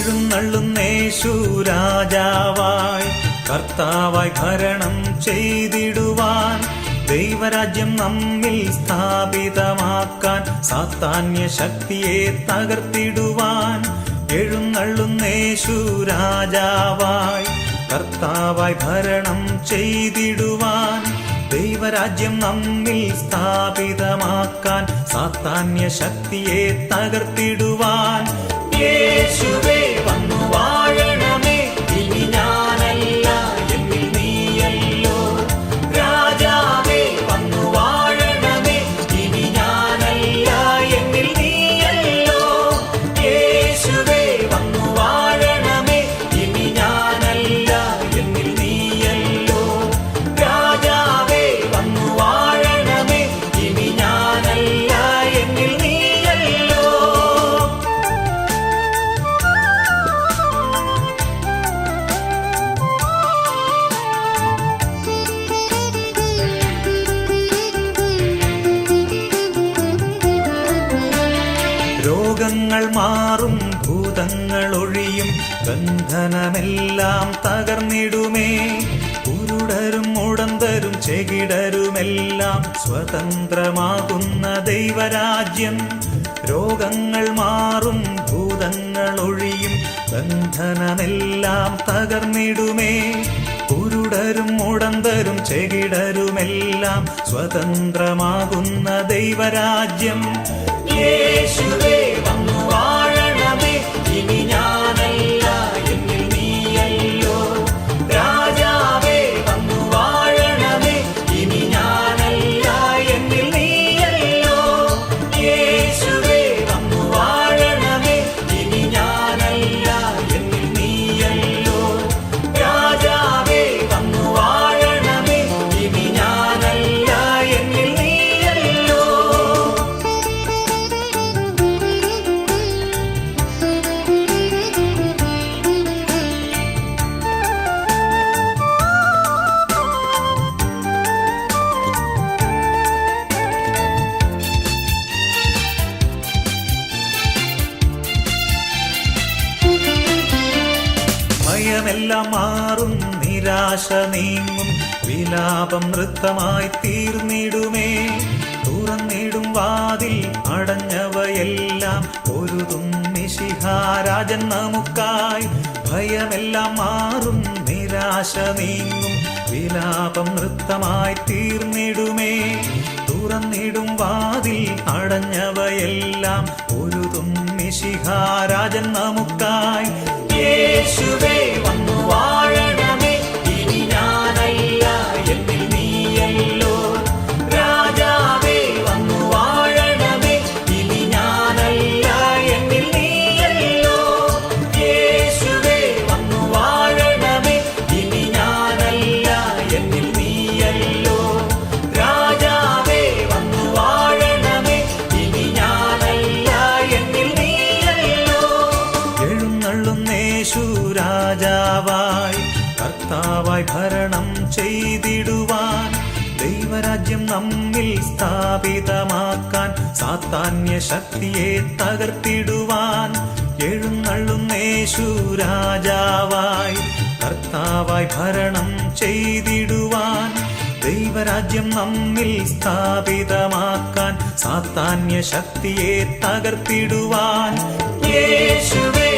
എഴുന്നള്ളുന്നേശു രാജാവായി കർത്താവായി ഭരണം ചെയ്തിടുവാൻ, ദൈവരാജ്യം നമ്മിൽ സ്ഥാപിതമാക്കാൻ, സാത്താന്യ ശക്തിയെ തകർത്തിടുവാൻ. എഴുന്നള്ളുന്നേശു രാജാവായി കർത്താവായി ഭരണം ചെയ്തിടുവാൻ, ദൈവരാജ്യം നമ്മിൽ സ്ഥാപിതമാക്കാൻ, സാത്താന്യ ശക്തിയെ തകർത്തിടുവാൻ. യേശുവേ വന്നു വാഴണമേ, ഇനി ഞാനല്ല എന്നിൽ നീയല്ലോ. രാജാവേ വന്നു വാഴണമേ, ഇനി ഞാനല്ല എന്നിൽ നീയല്ലോ. യേശുവേ വന്നു വാഴണമേ, ഇനി ഞാനല്ല എന്നിൽ നീയല്ലോ. രാജാവേ വന്നു വാഴണമേ, ഇനി ഞാനല്ല എന്നിൽ നീയല്ലോ. രോഗങ്ങൾ മാറും, ഭൂതങ്ങൾ ഒഴിയും, ബന്ധനമെല്ലാം തകർന്നിടുമേ. കുരുടരും മുടന്തരും ചെകിടരുമെല്ലാം സ്വതന്ത്രമാകുന്ന ദൈവരാജ്യം. രോഗങ്ങൾ മാറും, ഭൂതങ്ങൾ ഒഴിയും, ബന്ധനമെല്ലാം തകർന്നിടുമേ. കുരുടരും മുടന്തരും ചെകിടരുമെല്ലാം സ്വതന്ത്രമാകുന്ന ദൈവരാജ്യം. യേശുവേ വന്നു വാഴണമേ, ഇനി ഞാനല്ല എന്നിൽ നീയല്ലോ. രാജാവേ വന്നു വാഴണമേ, ഇനി ഞാനല്ല എന്നിൽ നീയല്ലോ. യേശുവേ വന്നു വാഴണമേ, ഇനി ഞാനല്ല എന്നിൽ നീയല്ലോ. രാജാവേ വന്നു വാഴണമേ, ഇനി ഞാനല്ല എന്നിൽ നീയല്ലോ. ഭയമെല്ലാം മാറും, നിരാശ നീങ്ങും, വിലാപം നൃത്തമായി തീർന്നിടുമേ. തുറന്നിടും വാതിൽ, അടഞ്ഞവയെല്ലാം പൊരുതും മിശിഹാരാജൻ നമുക്കായി. ഭയമെല്ലാം മാറും, നിരാശ നീങ്ങും, വിലാപം നൃത്തമായി തീർന്നിടുമേ. തുറന്നിടും വാതിൽ, അടഞ്ഞവയെല്ലാം പൊരുതും മിശിഹാരാജൻ നമുക്കായി. യേശുവേ വന്നു വാഴണമേ, ഇനി ഞാനല്ല എന്നിൽ നീയല്ലോ. രാജാവേ വന്നു വാഴണമേ, ഇനി ഞാനല്ല എന്നിൽ നീയല്ലോ. യേശുവേ വന്നു വാഴണമേ, ഇനി ഞാനല്ല എന്നിൽ നീയല്ലോ. രാജാവേ വന്നു വാഴണമേ, ഇനി ഞാനല്ല എന്നിൽ നീയല്ലോ. എഴുന്നള്ളുന്നേശു രാജാവായി കർത്താവായി ഭരണം ചെയ്തിടുവാൻ, ദൈവരാജ്യം നമ്മിൽ സ്ഥാപിതമാക്കാൻ, സാത്താന്യ ശക്തിയെ തകർത്തിടുവാൻ. എഴുന്നള്ളുന്നേശു രാജാവായി കർത്താവായി ഭരണം ചെയ്തിടുവാൻ, ദൈവരാജ്യം നമ്മിൽ സ്ഥാപിതമാക്കാൻ, സാത്താന്യ ശക്തിയെ തകർത്തിടുവാൻ. യേശുവേ